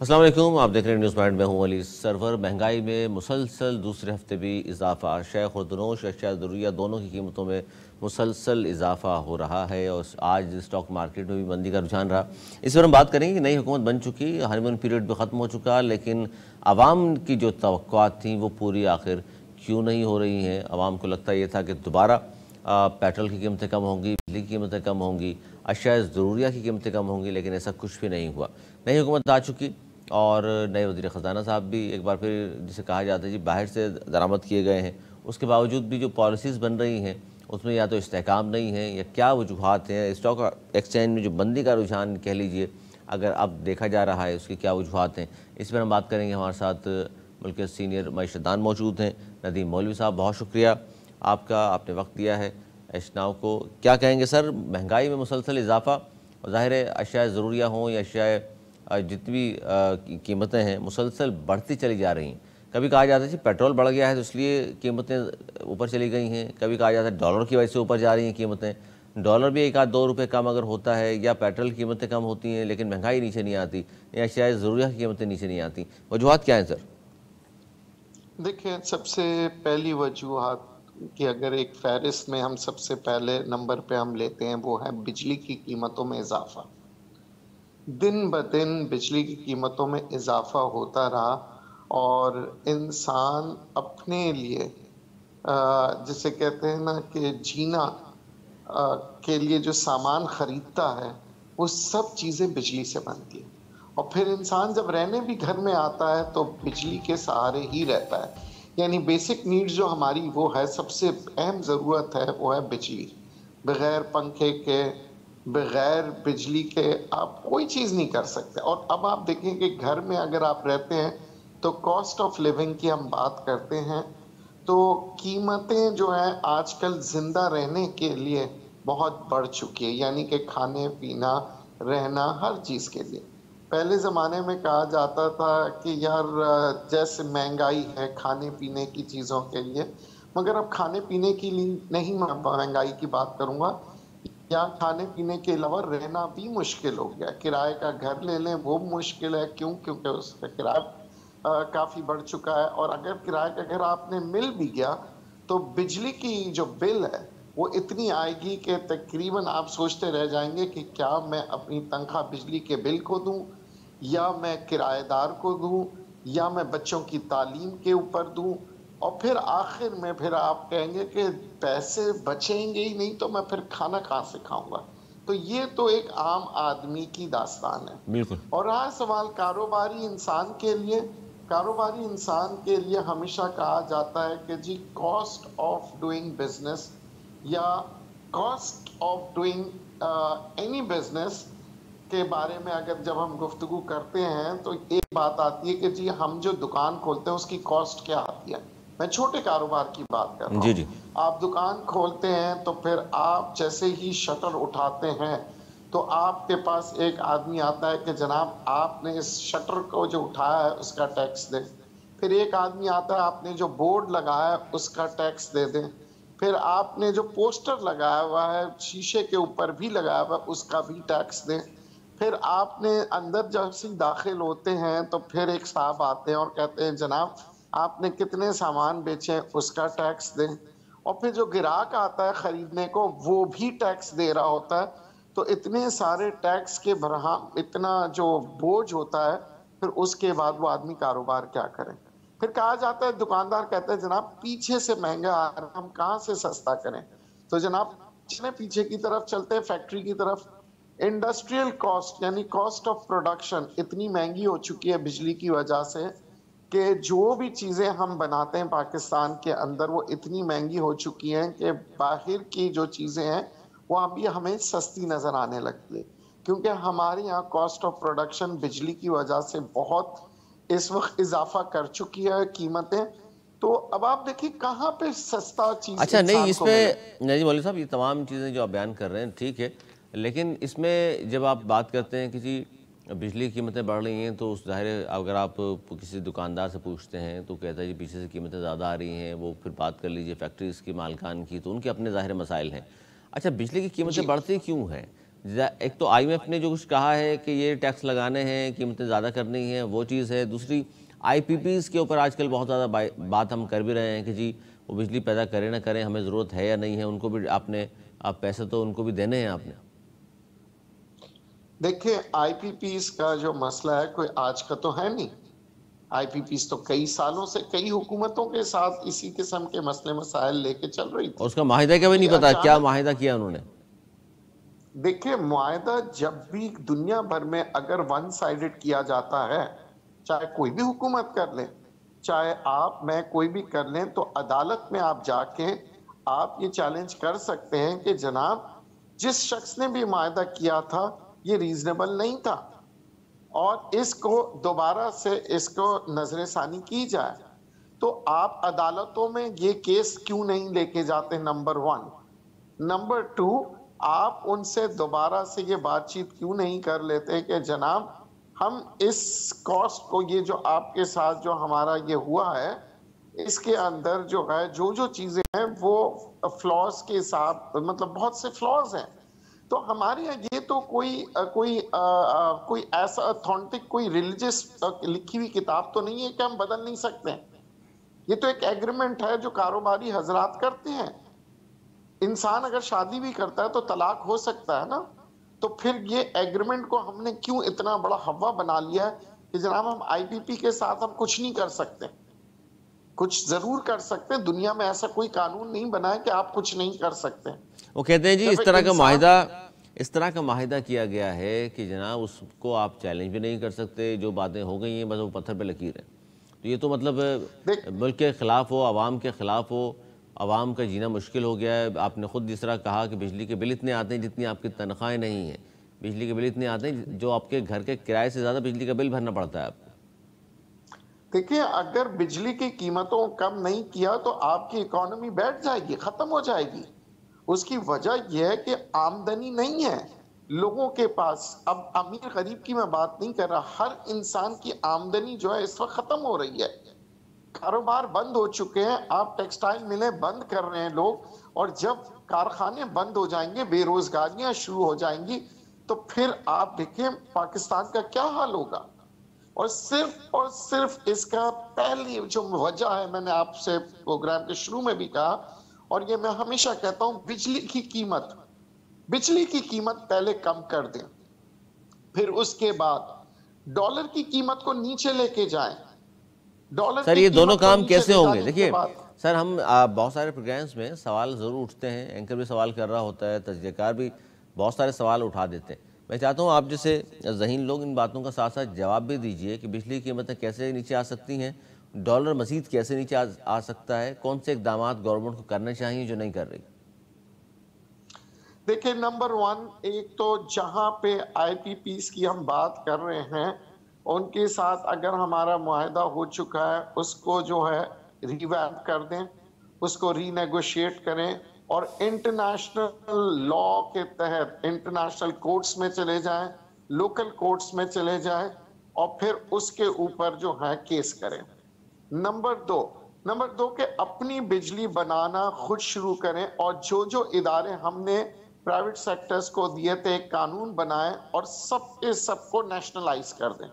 السلام علیکم، آپ دیکھ رہے ہیں نیوز پوائنٹ میں ہوں علی سرور۔ مہنگائی میں مسلسل دوسرے ہفتے بھی اضافہ، اشیاء خوردنوش اشیاء ضروریہ دونوں کی قیمتوں میں مسلسل اضافہ ہو رہا ہے، اور آج اسٹاک مارکیٹ میں بھی مندی کا رجحان رہا۔ اس پر ہم بات کریں گے کہ نئی حکومت بن چکی، ہانی مون پیریڈ بھی ختم ہو چکا، لیکن عوام کی جو توقعات تھیں وہ پوری آخر کیوں نہیں ہو رہی ہیں؟ عوام کو لگتا یہ تھا کہ دوبارہ پیٹرول کی قیمتیں کم ہوں گی، بجلی کی قیمتیں کم ہوں گی، اشیاء ضروریہ کی قیمتیں کم ہوں گی، لیکن ایسا کچھ بھی نہیں ہوا۔ نئی حکومت آ چکی اور نئے وزیر خزانہ صاحب بھی ایک بار پھر جسے کہا جاتا ہے جی باہر سے درآمد کیے گئے ہیں، اس کے باوجود بھی جو پالیسیز بن رہی ہیں اس میں یا تو استحکام نہیں ہے یا کیا وجوہات ہیں۔ اسٹاک ایکسچینج میں جو بندی کا رجحان کہہ لیجئے اگر اب دیکھا جا رہا ہے، اس کی کیا وجوہات ہیں، اس پر ہم بات کریں گے۔ ہمارے ساتھ ملک کے سینئر معیشت دان موجود ہیں، ندیم مولوی صاحب، بہت شکریہ آپ کا، آپ نے وقت دیا ہے اشناؤ کو۔ کیا کہیں گے سر، مہنگائی میں مسلسل اضافہ، ظاہر ہے اشیاء ضروریہ ہوں یا اشیاء جتنی بھی قیمتیں ہیں مسلسل بڑھتی چلی جا رہی ہیں۔ کبھی کہا جاتا ہے کہ پیٹرول بڑھ گیا ہے تو اس لیے قیمتیں اوپر چلی گئی ہیں، کبھی کہا جاتا ہے ڈالر کی وجہ سے اوپر جا رہی ہیں قیمتیں، ڈالر بھی ایک آدھ 2 روپے کم اگر ہوتا ہے یا پیٹرول کی قیمتیں کم ہوتی ہیں لیکن مہنگائی نیچے نہیں آتی یا اشیاء ضروریہ کی قیمتیں نیچے نہیں آتی۔ وجوہات کیا ہیں سر؟ دیکھیں، سب سے پہلی وجوہات کہ اگر ایک فہرست میں ہم سب سے پہلے نمبر پہ ہم لیتے ہیں وہ ہے بجلی کی قیمتوں میں اضافہ۔ دن بدن بجلی کی قیمتوں میں اضافہ ہوتا رہا اور انسان اپنے لیے جسے کہتے ہیں نا کہ جینا کے لیے جو سامان خریدتا ہے وہ سب چیزیں بجلی سے بنتی ہیں، اور پھر انسان جب رہنے بھی گھر میں آتا ہے تو بجلی کے سہارے ہی رہتا ہے۔ یعنی بیسک نیڈز جو ہماری وہ ہے، سب سے اہم ضرورت ہے وہ ہے بجلی۔ بغیر پنکھے کے، بغیر بجلی کے آپ کوئی چیز نہیں کر سکتے۔ اور اب آپ دیکھیں کہ گھر میں اگر آپ رہتے ہیں تو کاسٹ آف لیونگ کی ہم بات کرتے ہیں تو قیمتیں جو ہیں آج کل زندہ رہنے کے لیے بہت بڑھ چکی ہے، یعنی کہ کھانے پینا رہنا ہر چیز کے لیے۔ پہلے زمانے میں کہا جاتا تھا کہ یار جیسے مہنگائی ہے کھانے پینے کی چیزوں کے لیے، مگر اب کھانے پینے کی نہیں میں مہنگائی کی بات کروں گا، یا کھانے پینے کے علاوہ رہنا بھی مشکل ہو گیا۔ کرائے کا گھر لے لیں وہ مشکل ہے، کیونکہ اس کا کرایہ کافی بڑھ چکا ہے، اور اگر کرائے کا گھر آپ نے مل بھی گیا تو بجلی کی جو بل ہے وہ اتنی آئے گی کہ تقریباً آپ سوچتے رہ جائیں گے کہ کیا میں اپنی تنخواہ بجلی کے بل کو دوں، یا میں کرایہ دار کو دوں، یا میں بچوں کی تعلیم کے اوپر دوں، اور پھر آخر میں پھر آپ کہیں گے کہ پیسے بچیں گے ہی نہیں تو میں پھر کھانا کہاں سے کھاؤں گا۔ تو یہ تو ایک عام آدمی کی داستان ہے۔ بالکل۔ اور رہا سوال کاروباری انسان کے لیے، کاروباری انسان کے لیے ہمیشہ کہا جاتا ہے کہ جی کاسٹ آف ڈوئنگ بزنس یا cost of doing any business کے بارے میں اگر جب ہم گفتگو کرتے ہیں تو ایک بات آتی ہے کہ جی ہم جو دکان کھولتے ہیں اس کی کاسٹ کیا آتی ہے۔ میں چھوٹے کاروبار کی بات کر رہا جی ہوں۔ جی۔ آپ دکان کھولتے ہیں تو پھر آپ جیسے ہی شٹر اٹھاتے ہیں تو آپ کے پاس ایک آدمی آتا ہے کہ جناب آپ نے اس شٹر کو جو اٹھایا ہے اس کا ٹیکس دیں۔ پھر ایک آدمی آتا ہے آپ نے جو بورڈ لگایا ہے اس کا ٹیکس دے دیں۔ پھر آپ نے جو پوسٹر لگایا ہوا ہے شیشے کے اوپر بھی لگایا ہوا ہے اس کا بھی ٹیکس دیں۔ پھر آپ نے اندر جب سے داخل ہوتے ہیں تو پھر ایک صاحب آتے ہیں اور کہتے ہیں جناب آپ نے کتنے سامان بیچے اس کا ٹیکس دیں۔ اور پھر جو گراہک آتا ہے خریدنے کو وہ بھی ٹیکس دے رہا ہوتا ہے۔ تو اتنے سارے ٹیکس کے برہم اتنا جو بوجھ ہوتا ہے، پھر اس کے بعد وہ آدمی کاروبار کیا کرے۔ پھر کہا جاتا ہے، دکاندار کہتا ہے جناب پیچھے سے مہنگا آ رہا ہے ہم کہاں سے سستا کریں۔ تو جناب پیچھے کی طرف چلتے ہیں، فیکٹری کی طرف۔ انڈسٹریل کاسٹ یعنی کاسٹ آف پروڈکشن اتنی مہنگی ہو چکی ہے بجلی کی وجہ سے کہ جو بھی چیزیں ہم بناتے ہیں پاکستان کے اندر وہ اتنی مہنگی ہو چکی ہیں کہ باہر کی جو چیزیں ہیں وہ ابھی ہمیں سستی نظر آنے لگتی ہے، کیونکہ ہمارے یہاں کاسٹ آف پروڈکشن بجلی کی وجہ سے بہت اس وقت اضافہ کر چکی ہے قیمتیں۔ تو اب آپ دیکھیں کہاں پہ سستا چیز اچھا نہیں، انسان اس کو میں ملے۔ نجیب مولوی صاحب یہ تمام چیزیں جو آپ بیان کر رہے ہیں ٹھیک ہے، لیکن اس میں جب آپ بات کرتے ہیں کہ جی بجلی کی قیمتیں بڑھ رہی ہیں تو ظاہر ہے اگر آپ کسی دکاندار سے پوچھتے ہیں تو کہتا ہے جی پیچھے سے قیمتیں زیادہ آ رہی ہیں، وہ پھر بات کر لیجئے فیکٹریز کی مالکان کی تو ان کے اپنے ظاہر مسائل ہیں۔ اچھا بجلی کی قیمتیں جی بڑھتی کیوں ہیں؟ ایک تو آئی ایم ایف نے جو کچھ کہا ہے کہ یہ ٹیکس لگانے ہیں، قیمتیں زیادہ کرنی ہیں، وہ چیز ہے. دوسری آئی پی پیز کے اوپر آج کل بہت زیادہ بات ہم کر بھی رہے ہیں کہ جی وہ بجلی پیدا کریں نہ کریں، ہمیں ضرورت ہے یا نہیں ہے، ان کو بھی آپ پیسے تو ان کو بھی دینے ہیں آپ نے. دیکھیں آئی پی پیز کا جو مسئلہ ہے کوئی آج کا تو ہے نہیں. آئی پی پیز تو کئی سالوں سے کئی حکومتوں کے ساتھ اسی قسم کے مسئلے مسائل لے کے چل رہی اور تھی. اس کا معاہدہ کا بھی نہیں پتا کیا معاہدہ کیا انہوں نے. دیکھیں معاہدہ جب بھی دنیا بھر میں اگر ون سائیڈڈ کیا جاتا ہے، چاہے کوئی بھی حکومت کر لے، چاہے آپ میں کوئی بھی کر لیں، تو عدالت میں آپ جا کے آپ یہ چیلنج کر سکتے ہیں کہ جناب جس شخص نے بھی معاہدہ کیا تھا یہ ریزنیبل نہیں تھا اور اس کو دوبارہ سے اس کو نظر ثانی کی جائے. تو آپ عدالتوں میں یہ کیس کیوں نہیں لے کے جاتے؟ نمبر 1. نمبر 2، آپ ان سے دوبارہ سے یہ بات چیت کیوں نہیں کر لیتے کہ جناب ہم اس کاسٹ کو، یہ جو آپ کے ساتھ جو ہمارا یہ ہوا ہے، اس کے اندر جو ہے جو چیزیں ہیں وہ فلاز کے ساتھ، مطلب بہت سے فلاز ہیں. تو ہمارے یہاں یہ تو کوئی ایسا اتھینٹک کوئی ریلیجس لکھی ہوئی کتاب تو نہیں ہے کہ ہم بدل نہیں سکتے. یہ تو ایک ایگریمنٹ ہے جو کاروباری حضرات کرتے ہیں. انسان اگر شادی بھی کرتا ہے تو طلاق ہو سکتا ہے نا. تو پھر یہ ایگریمنٹ کو ہم نے کیوں اتنا بڑا ہوا بنا لیا ہے کہ جناب ہم آئی پی پی کے ساتھ ہم کچھ نہیں کر سکتے؟ کچھ ضرور کر سکتے. دنیا میں ایسا کوئی قانون نہیں بنا ہے کہ آپ کچھ نہیں کر سکتے. وہ کہتے ہیں جی اس طرح کا معاہدہ کیا گیا ہے کہ جناب اس کو آپ چیلنج بھی نہیں کر سکتے. جو باتیں ہو گئی ہیں بس وہ پتھر پہ لکیر ہے. تو یہ تو مطلب ملک کے خلاف ہو، عوام کے خلاف ہو، عوام کا جینا مشکل ہو گیا ہے. آپ نے خود جس طرح کہا کہ بجلی کے بل اتنے آتے ہیں جتنی آپ کی تنخواہیں نہیں ہیں. بجلی کے بل اتنے آتے ہیں جو آپ کے گھر کے کرائے سے زیادہ بجلی کا بل بھرنا پڑتا ہے آپ کو. دیکھیں اگر بجلی کی قیمتوں کم نہیں کیا تو آپ کی اکانومی بیٹھ جائے گی، ختم ہو جائے گی. اس کی وجہ یہ ہے کہ آمدنی نہیں ہے لوگوں کے پاس. اب امیر غریب کی میں بات نہیں کر رہا، ہر انسان کی آمدنی جو ہے اس وقت ختم ہو رہی ہے. کاروبار بند ہو چکے ہیں. آپ ٹیکسٹائل ملیں بند کر رہے ہیں لوگ، اور جب کارخانے بند ہو جائیں گے، بے روزگاریاں شروع ہو جائیں گی، تو پھر آپ دیکھیں پاکستان کا کیا حال ہوگا. اور صرف اس کا پہلی جو وجہ ہے، میں نے آپ سے پروگرام کے شروع میں بھی کہا اور یہ میں ہمیشہ کہتا ہوں، بجلی کی قیمت پہلے کم کر دیں، پھر اس کے بعد ڈالر کی قیمت کو نیچے لے کے جائیں. سر یہ دونوں کام کیسے ہوں گے؟ دیکھیے سر، ہم بہت سارے پروگرامز میں سوال ضرور اٹھتے ہیں، اینکر بھی سوال کر رہا ہوتا ہے، تجزیہ کار بھی بہت سارے سوال اٹھا دیتے ہیں. میں چاہتا ہوں آپ جیسے ذہین لوگ ان باتوں کا ساتھ ساتھ جواب بھی دیجئے کہ بجلی کی قیمتیں کیسے نیچے آ سکتی ہیں، ڈالر مزید کیسے نیچے آ سکتا ہے، کون سے اقدامات گورنمنٹ کو کرنے چاہیے جو نہیں کر رہی. دیکھیں نمبر 1، ایک تو جہاں پہ آئی پی پیز کی ہم بات کر رہے ہیں ان کے ساتھ اگر ہمارا معاہدہ ہو چکا ہے اس کو جو ہے ریویمپ کر دیں، اس کو ری نیگوشیٹ کریں اور انٹرنیشنل لا کے تحت انٹرنیشنل کورٹس میں چلے جائیں، لوکل کورٹس میں چلے جائیں اور پھر اس کے اوپر جو ہے کیس کریں. نمبر 2 کہ اپنی بجلی بنانا خود شروع کریں اور جو ادارے ہم نے پرائیویٹ سیکٹرز کو دیے تھے ایک قانون بنائیں اور سب کو نیشنلائز کر دیں.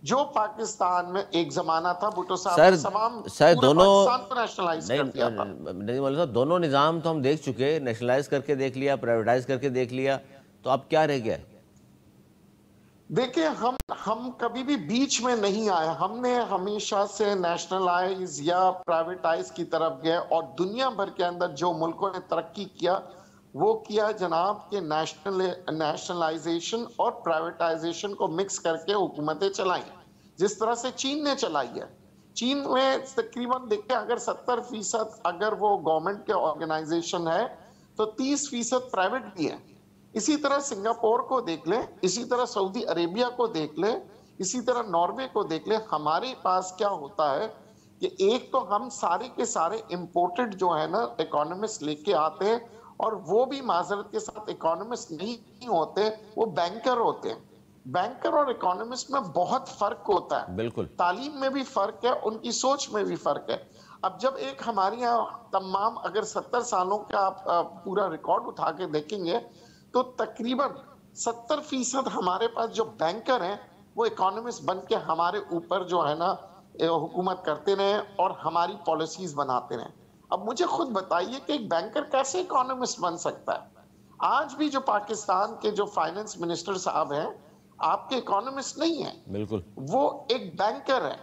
جو پاکستان میں ایک زمانہ تھا، بھٹو صاحب نے تمام پورے پاکستان کو نیشنلائز کر دیا تھا. نہیں مولانا صاحب، دونوں نظام تو ہم دیکھ چکے، نیشنلائز کر کے دیکھ لیا، پرائیویٹائز کر کے دیکھ لیا، تو اب کیا رہ گیا ہے؟ دیکھیں ہم کبھی بھی بیچ میں نہیں آئے. ہم نے ہمیشہ سے نیشنلائز یا پرائیویٹائز کی طرف گئے اور دنیا بھر کے اندر جو ملکوں نے ترقی کیا وہ کیا جناب کہ نیشنلائزیشن اور پرائیویٹائزیشن کو مکس کر کے حکومتیں چلائیں، جس طرح سے چین نے چلائی ہے. چین میں تقریباً دیکھیں اگر 70% اگر وہ گورنمنٹ کے آرگنائزیشن ہے تو 30% پرائیویٹ بھی ہے. اسی طرح سنگاپور کو دیکھ لیں، اسی طرح سعودی عربیہ کو دیکھ لیں، اسی طرح ناروے کو دیکھ لیں. ہمارے پاس کیا ہوتا ہے کہ ایک تو ہم سارے کے سارے امپورٹڈ جو ہے نا اکانومسٹ لے کے آتے ہیں، اور وہ بھی معذرت کے ساتھ اکانومسٹ نہیں ہوتے، وہ بینکر ہوتے ہیں. بینکر اور اکانومسٹ میں بہت فرق ہوتا ہے. بالکل. تعلیم میں بھی فرق ہے، ان کی سوچ میں بھی فرق ہے. اب جب ایک ہمارے یہاں تمام اگر 70 سالوں کا آپ پورا ریکارڈ اٹھا کے دیکھیں گے تو تقریباً 70% ہمارے پاس جو بینکر ہیں وہ اکانومسٹ بن کے ہمارے اوپر جو ہے نا حکومت کرتے رہے اور ہماری پالیسیز بناتے رہے. اب مجھے خود بتائیے کہ ایک بینکر کیسے اکانومسٹ بن سکتا ہے؟ آج بھی جو پاکستان کے جو فائنانس منسٹر صاحب ہیں آپ کے اکانومسٹ نہیں ہیں, بالکل وہ ایک بینکر ہے.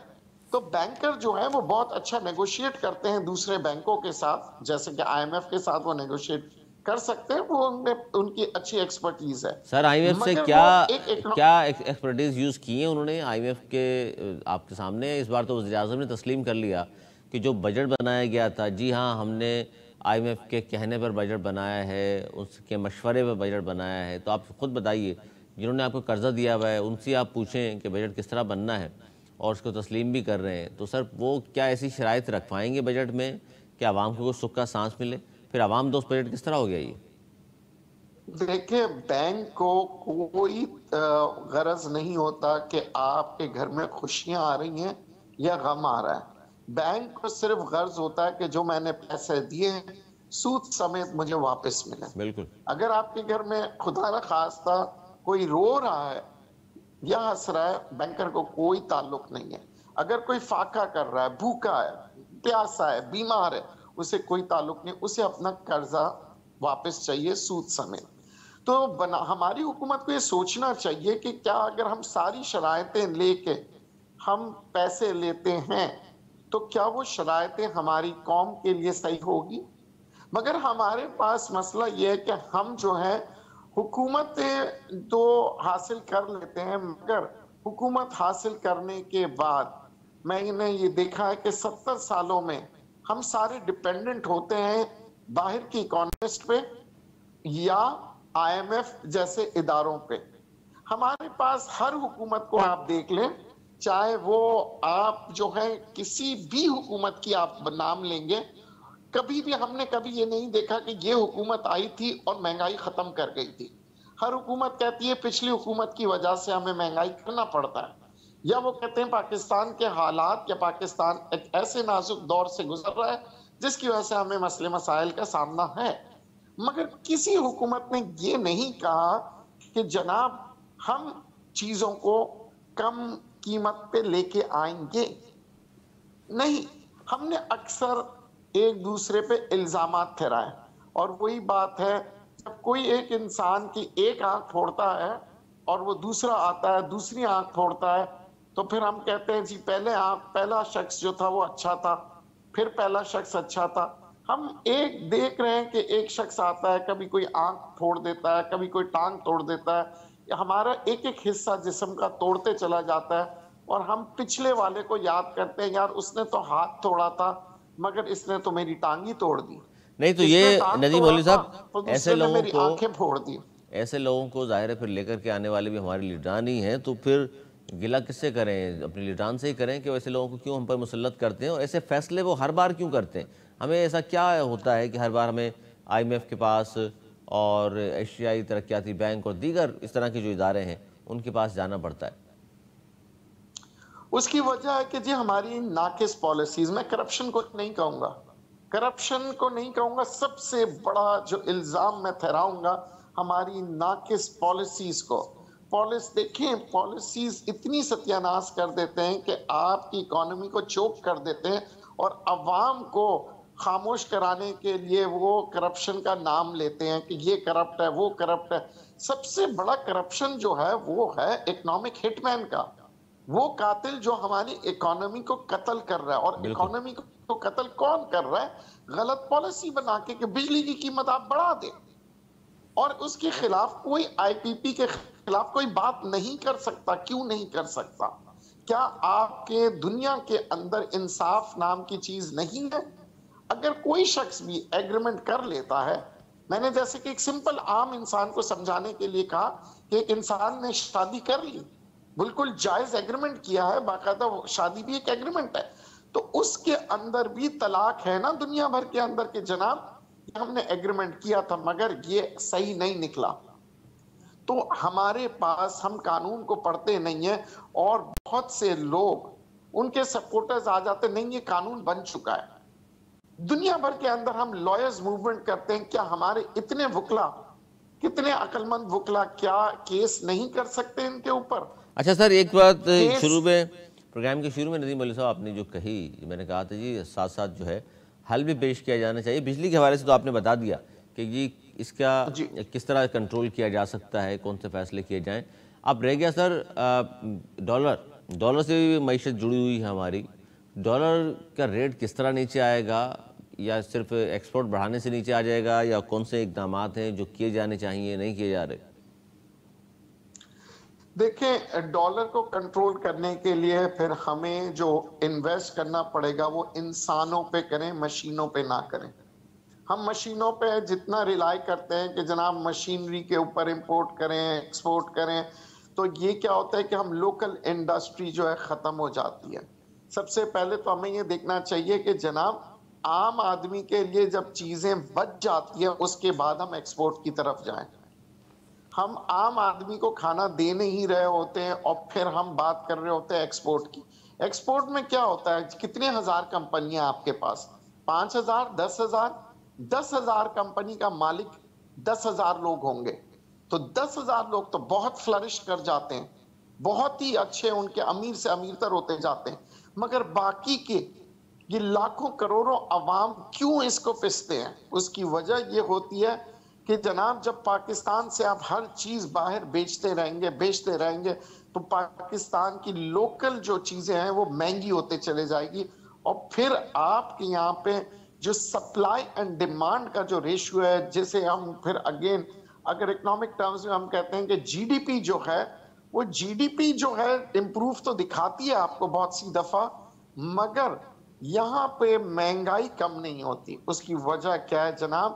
تو بینکر جو ہے وہ بہت اچھا نیگوشیٹ کرتے ہیں دوسرے بینکوں کے ساتھ, جیسے کہ آئی ایم ایف کے ساتھ وہ نیگوشیٹ کر سکتے ہیں, وہ ان کی اچھی ایکسپرٹیز ہے. سر آئی ایم ایف سے مگر وہ کیا ایکسپرٹیز یوز کی ہیں انہوں نے آئی ایم ایف کے آپ کے سامنے؟ اس بار تو وزیر اعظم نے تسلیم کر لیا کہ جو بجٹ بنایا گیا تھا, جی ہاں ہم نے آئی ایم ایف کے کہنے پر بجٹ بنایا ہے, اس کے مشورے پر بجٹ بنایا ہے. تو آپ خود بتائیے, جنہوں نے آپ کو قرضہ دیا ہوا ہے ان سے آپ پوچھیں کہ بجٹ کس طرح بننا ہے اور اس کو تسلیم بھی کر رہے ہیں, تو سر وہ کیا ایسی شرائط رکھوائیں گے بجٹ میں کہ عوام کو سکھ کا سانس ملے؟ پھر عوام دوست بجٹ کس طرح ہو گیا یہ؟ دیکھیں, بینک کو کوئی غرض نہیں ہوتا کہ آپ کے گھر میں خوشیاں آ رہی ہیں یا غم آ رہا ہے. بینک کو صرف غرض ہوتا ہے کہ جو میں نے پیسے دیے سود سمیت مجھے واپس ملے. بالکل. اگر آپ کے گھر میں خدا نہ خواستہ کوئی رو رہا ہے یا ہنس رہا ہے, بینکر کو کوئی تعلق نہیں ہے. اگر کوئی فاقہ کر رہا ہے, بھوکا ہے, پیاسا ہے, بیمار ہے, اسے کوئی تعلق نہیں, اسے اپنا قرضہ واپس چاہیے سود سمیت. تو ہماری حکومت کو یہ سوچنا چاہیے کہ کیا اگر ہم ساری شرائطیں لے کے ہم پیسے لیتے ہیں تو کیا وہ شرائطیں ہماری قوم کے لیے صحیح ہوگی؟ مگر ہمارے پاس مسئلہ یہ ہے کہ ہم جو ہے حکومتیں تو حاصل کر لیتے ہیں, مگر حکومت حاصل کرنے کے بعد میں نے یہ دیکھا ہے کہ 70 سالوں میں ہم سارے ڈیپینڈنٹ ہوتے ہیں باہر کی اکانومسٹ پہ یا آئی ایم ایف جیسے اداروں پہ. ہمارے پاس ہر حکومت کو آپ دیکھ لیں, چاہے وہ آپ جو ہے کسی بھی حکومت کی آپ نام لیں گے, کبھی بھی ہم نے کبھی یہ نہیں دیکھا کہ یہ حکومت آئی تھی اور مہنگائی ختم کر گئی تھی. ہر حکومت کہتی ہے پچھلی حکومت کی وجہ سے ہمیں مہنگائی کرنا پڑتا ہے, یا وہ کہتے ہیں پاکستان کے حالات یا پاکستان ایک ایسے نازک دور سے گزر رہا ہے جس کی وجہ سے ہمیں مسئلے مسائل کا سامنا ہے. مگر کسی حکومت نے یہ نہیں کہا کہ جناب ہم چیزوں کو کم قیمت پہ لے کے آئیں گے. نہیں, ہم نے اکثر ایک دوسرے پہ الزامات ٹھہرائے, اور وہی بات ہے جب کوئی ایک انسان کی ایک آنکھ پھوڑتا ہے اور وہ دوسرا آتا ہے دوسری آنکھ پھوڑتا ہے, تو پھر ہم کہتے ہیں جی پہلا شخص جو تھا وہ اچھا تھا, پھر پہلا شخص اچھا تھا. ہم ایک دیکھ رہے ہیں کہ ایک شخص آتا ہے, کبھی کوئی آنکھ پھوڑ دیتا ہے, کبھی کوئی ٹانگ توڑ دیتا ہے, ہمارا ایک ایک حصہ جسم کا توڑتے چلا جاتا ہے, اور ہم پچھلے والے کو یاد کرتے ہیں, یار اس نے تو ہاتھ توڑا تھا مگر اس نے تو میری ٹانگ ہی توڑ دی. نہیں تو یہ ندیم مولوی صاحب ایسے لوگوں کو ظاہر ہے پھر لے کر کے آنے والے بھی ہمارے لیڈران ہی ہیں, تو پھر گلہ کس سے کریں؟ اپنے لیڈران سے ہی کریں کہ ایسے لوگوں کو کیوں ہم پر مسلط کرتے ہیں, اور ایسے فیصلے وہ ہر بار کیوں کرتے ہیں؟ ہمیں ایسا کیا ہوتا ہے کہ ہر بار ہمیں آئی ایم ایف کے پاس اور ایشیائی ترقیاتی بینک اور دیگر اس طرح کے جو ادارے ہیں ان کے پاس جانا پڑتا ہے؟ اس کی وجہ ہے کہ جی ہماری ناقص پالیسیز, میں کرپشن کو نہیں کہوں گا, سب سے بڑا جو الزام میں ٹھہراؤں گا ہماری ناقص پالیسیز کو. دیکھیں پالیسیز اتنی ستیاناش کر دیتے ہیں کہ آپ کی اکانومی کو چوک کر دیتے ہیں, اور عوام کو خاموش کرانے کے لیے وہ کرپشن کا نام لیتے ہیں کہ یہ کرپٹ ہے وہ کرپٹ ہے. سب سے بڑا کرپشن جو ہے وہ ہے اکنامک ہٹ مین کا, وہ قاتل جو ہماری اکانومی کو قتل کر رہا ہے. اور اکانومی کو قتل کون کر رہا ہے؟ غلط پالیسی بنا کے کہ بجلی کی قیمت آپ بڑھا دیں, اور اس کے خلاف کوئی آئی پی پی کے خلاف کوئی بات نہیں کر سکتا. کیوں نہیں کر سکتا؟ کیا آپ کے دنیا کے اندر انصاف نام کی چیز نہیں ہے؟ اگر کوئی شخص بھی ایگریمنٹ کر لیتا ہے, میں نے جیسے کہ ایک سمپل عام انسان کو سمجھانے کے لیے کہا کہ ایک انسان نے شادی کر لی, بالکل جائز ایگریمنٹ کیا ہے, باقاعدہ شادی بھی ایک ایگریمنٹ ہے, تو اس کے اندر بھی طلاق ہے نا دنیا بھر کے اندر کہ جناب ہم نے ایگریمنٹ کیا تھا مگر یہ صحیح نہیں نکلا. تو ہمارے پاس ہم قانون کو پڑھتے نہیں ہیں, اور بہت سے لوگ ان کے سپورٹرز آ جاتے نہیں یہ قانون بن چکا ہے. دنیا بھر کے اندر ہم لائرز موومنٹ کرتے ہیں, کیا ہمارے اتنے وکلا کتنے عقل مند وکلا کیا کیس نہیں کر سکتے ان کے اوپر؟ اچھا سر، ایک بات شروع میں، پروگرام کے شروع میں ندیم مولوی صاحب آپ نے جو کہی، میں نے کہا تھا جی ساتھ ساتھ جو ہے حل بھی پیش کیا جانا چاہیے. بجلی کے حوالے سے تو آپ نے بتا دیا کہ جی اس کا کس طرح کنٹرول کیا جا سکتا ہے، کون سے فیصلے کیے جائیں. اب رہ گیا سر ڈالر سے بھی معیشت جڑی ہوئی ہے ہماری. ڈالر کا ریٹ کس طرح نیچے آئے گا، یا صرف ایکسپورٹ بڑھانے سے نیچے آ جائے گا، یا کون سے اقدامات ہیں جو کیے جانے چاہیے نہیں کیے جا رہے؟ دیکھیں، ڈالر کو کنٹرول کرنے کے لیے پھر ہمیں جو انویسٹ کرنا پڑے گا وہ انسانوں پہ کریں، مشینوں پہ نہ کریں. ہم مشینوں پہ جتنا ریلائی کرتے ہیں کہ جناب مشینری کے اوپر امپورٹ کریں، ایکسپورٹ کریں، تو یہ کیا ہوتا ہے کہ ہم لوکل انڈسٹری جو ہے ختم ہو جاتی ہے. سب سے پہلے تو ہمیں یہ دیکھنا چاہیے کہ جناب عام آدمی کے لیے جب چیزیں بچ جاتی ہیں اس کے بعد ہم ایکسپورٹ کی طرف جائیں. ہم عام آدمی کو کھانا دے نہیں رہے ہوتے ہیں اور پھر ہم بات کر رہے ہوتے ہیں ایکسپورٹ کی. ایکسپورٹ میں کیا ہوتا ہے، کتنے ہزار کمپنیاں آپ کے پاس، 5,000، 10,000، 10,000 کمپنی کا مالک 10,000 لوگ ہوں گے، تو 10,000 لوگ تو بہت فلرش کر جاتے ہیں، بہت ہی اچھے، ان کے امیر سے امیر تر ہوتے جاتے ہیں. مگر باقی کے یہ لاکھوں کروڑوں عوام کیوں اس کو پستے ہیں؟ اس کی وجہ یہ ہوتی ہے کہ جناب جب پاکستان سے آپ ہر چیز باہر بیچتے رہیں گے تو پاکستان کی لوکل جو چیزیں ہیں وہ مہنگی ہوتے چلے جائے گی، اور پھر آپ کے یہاں پہ جو سپلائی اینڈ ڈیمانڈ کا جو ریشیو ہے، جسے ہم پھر اگین اگر اکنامک ٹرمز میں ہم کہتے ہیں کہ جی ڈی پی جو ہے، وہ جی ڈی پی جو ہے امپروو تو دکھاتی ہے آپ کو بہت سی دفعہ، مگر یہاں پہ مہنگائی کم نہیں ہوتی. اس کی وجہ کیا ہے جناب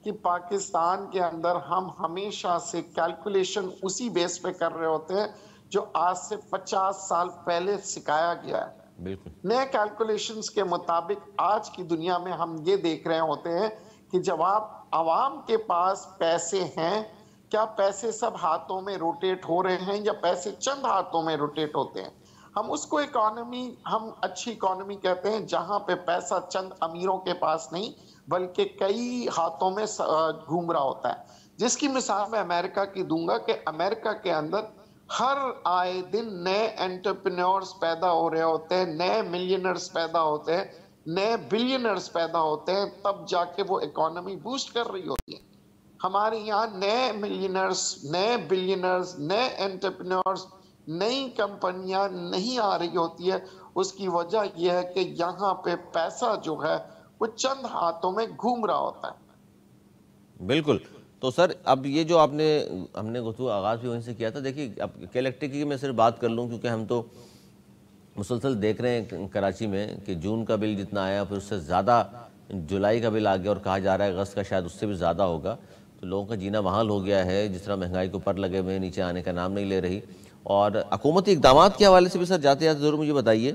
کہ پاکستان کے اندر ہم ہمیشہ سے کیلکولیشن اسی بیس پہ کر رہے ہوتے ہیں جو آج سے 50 سال پہلے سکھایا گیا ہے. بالکل نئے کیلکولیشنز کے مطابق آج کی دنیا میں ہم یہ دیکھ رہے ہوتے ہیں کہ جب آپ عوام کے پاس پیسے ہیں، کیا پیسے سب ہاتھوں میں روٹیٹ ہو رہے ہیں یا پیسے چند ہاتھوں میں روٹیٹ ہوتے ہیں؟ ہم اس کو ہم اچھی اکانومی کہتے ہیں جہاں پہ پیسہ چند امیروں کے پاس نہیں بلکہ کئی ہاتھوں میں گھوم رہا ہوتا ہے. جس کی مثال میں امریکہ کی دوں گا کہ امریکہ کے اندر ہر آئے دن نئے انٹرپرینورز پیدا ہو رہے ہوتے ہیں، نئے ملینرز پیدا ہوتے ہیں، نئے بلینرز پیدا ہوتے ہیں، تب جا کے وہ اکانومی بوسٹ کر رہی ہوتی ہے. ہمارے یہاں نئے ملینرز، نئے بلینرز، نئے انٹرپرینورز، نئی کمپنیاں نہیں آ رہی ہوتی ہے. اس کی وجہ یہ ہے کہ یہاں پہ پیسہ جو ہے وہ چند ہاتھوں میں گھوم رہا ہوتا ہے. بالکل. تو سر اب یہ جو ہم نے گفتگو آغاز بھی وہیں سے کیا تھا. دیکھیے اب الیکٹرک کی میں صرف بات کر لوں، کیونکہ ہم تو مسلسل دیکھ رہے ہیں کراچی میں کہ جون کا بل جتنا آیا پھر اس سے زیادہ جولائی کا بل آ گیا، اور کہا جا رہا ہے اگست کا شاید اس سے بھی زیادہ ہوگا. تو لوگوں کا جینا محال ہو گیا ہے، جس طرح مہنگائی کو پر لگے ہوئے نیچے آنے کا نام نہیں لے رہی. اور حکومتی اقدامات کے حوالے سے بھی سر جاتے جاتے ضرور مجھے بتائیے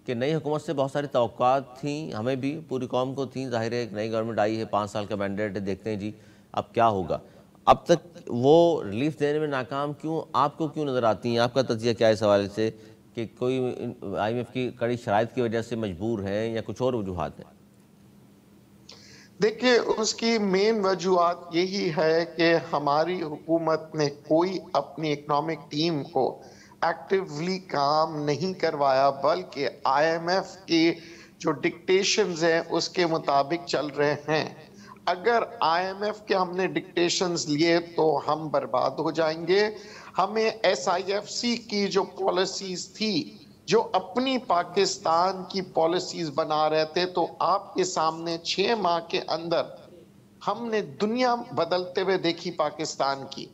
کہ نئی حکومت سے بہت ساری توقعات تھیں، ہمیں بھی، پوری قوم کو تھیں. ظاہر ہے ایک نئی گورنمنٹ آئی ہے، 5 سال کا مینڈیٹ ہے، دیکھتے ہیں جی اب کیا ہوگا. اب تک وہ ریلیف دینے میں ناکام کیوں آپ کو کیوں نظر آتی ہیں؟ آپ کا تجزیہ کیا ہے اس حوالے سے کہ کوئی آئی ایم ایف کی کڑی شرائط کی وجہ سے مجبور ہیں یا کچھ اور وجوہات ہیں؟ دیکھیں، اس کی مین وجوہات یہی ہے کہ ہماری حکومت نے کوئی اپنی اکنامک ٹیم کو ایکٹیولی کام نہیں کروایا، بلکہ آئی ایم ایف کی جو ڈکٹیشنز ہیں اس کے مطابق چل رہے ہیں. اگر آئی ایم ایف کے ہم نے ڈکٹیشنز لیے تو ہم برباد ہو جائیں گے. ہمیں ایس آئی ایف سی کی جو پالیسیز تھی، جو اپنی پاکستان کی پالیسیز بنا رہے تھے، تو آپ کے سامنے 6 ماہ کے اندر ہم نے دنیا بدلتے ہوئے دیکھی پاکستان کی.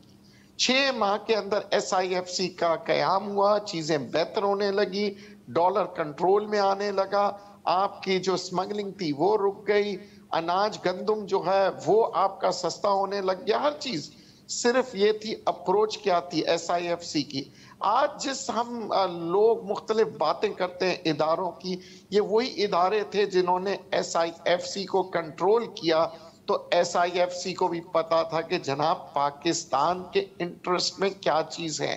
6 ماہ کے اندر ایس آئی ایف سی کا قیام ہوا، چیزیں بہتر ہونے لگی، ڈالر کنٹرول میں آنے لگا، آپ کی جو سمگلنگ تھی وہ رک گئی، اناج گندم جو ہے وہ آپ کا سستا ہونے لگ گیا. ہر چیز صرف یہ تھی اپروچ کیا تھی ایس آئی ایف سی کی. آج جس ہم لوگ مختلف باتیں کرتے ہیں اداروں کی، یہ وہی ادارے تھے جنہوں نے ایس آئی ایف سی کو کنٹرول کیا. تو ایس آئی ایف سی کو بھی پتا تھا کہ جناب پاکستان کے انٹرسٹ میں کیا چیز ہے.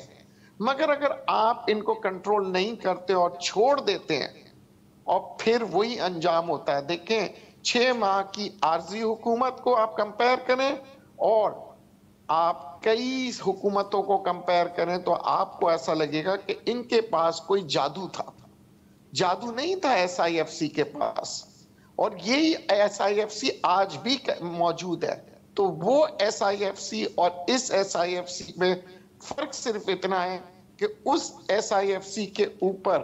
مگر اگر آپ ان کو کنٹرول نہیں کرتے اور چھوڑ دیتے ہیں اور پھر وہی انجام ہوتا ہے. دیکھیں 6 ماہ کی عارضی حکومت کو آپ کمپیئر کریں اور آپ کئی حکومتوں کو کمپیئر کریں تو آپ کو ایسا لگے گا کہ ان کے پاس کوئی جادو تھا. جادو نہیں تھا ایس آئی ایف سی کے پاس، اور یہی ایس آئی ایف سی آج بھی موجود ہے. تو وہ ایس آئی ایف سی اور اس ایس آئی ایف سی میں فرق صرف اتنا ہے کہ اس ایس آئی ایف سی کے اوپر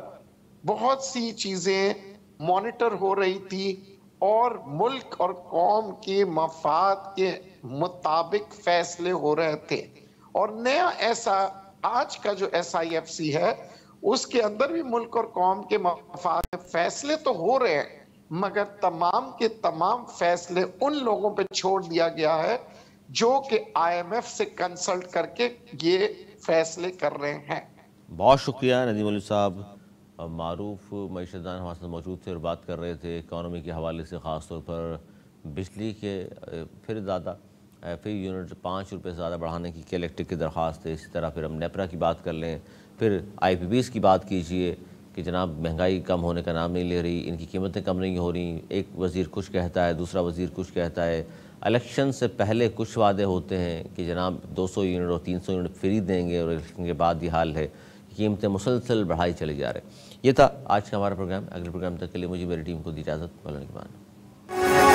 بہت سی چیزیں مانیٹر ہو رہی تھی اور ملک اور قوم کے مفاد کے مطابق فیصلے ہو رہے تھے. اور نیا ایسا آج کا جو ایس آئی ایف سی ہے اس کے اندر بھی ملک اور قوم کے مفاد میں فیصلے تو ہو رہے ہیں، مگر تمام کے تمام فیصلے ان لوگوں پہ چھوڑ دیا گیا ہے جو کہ آئی ایم ایف سے کنسلٹ کر کے یہ فیصلے کر رہے ہیں. بہت شکریہ ندیم مولوی صاحب، معروف معیشت دان ہمارے ساتھ موجود تھے اور بات کر رہے تھے اکانومی کے حوالے سے، خاص طور پر بجلی کے پھر زیادہ فی یونٹ 5 روپے سے زیادہ بڑھانے کی الیکٹرک کی درخواست ہے. اسی طرح پھر ہم نیپرا کی بات کر لیں، پھر آئی پی بیز کی بات کیجئے کہ جناب مہنگائی کم ہونے کا نام نہیں لے رہی، ان کی قیمتیں کم نہیں ہو رہی. ایک وزیر کچھ کہتا ہے، دوسرا وزیر کچھ کہتا ہے. الیکشن سے پہلے کچھ وعدے ہوتے ہیں کہ جناب 200 یونٹ اور 300 یونٹ فری دیں گے، اور الیکشن کے بعد یہ حال ہے، قیمتیں مسلسل بڑھائی چلے جا رہے ہیں. یہ تھا آج کا ہمارا پروگرام. اگلے پروگرام تک کے لیے مجھے میری ٹیم کو دی اجازت. مولانا نگہبان.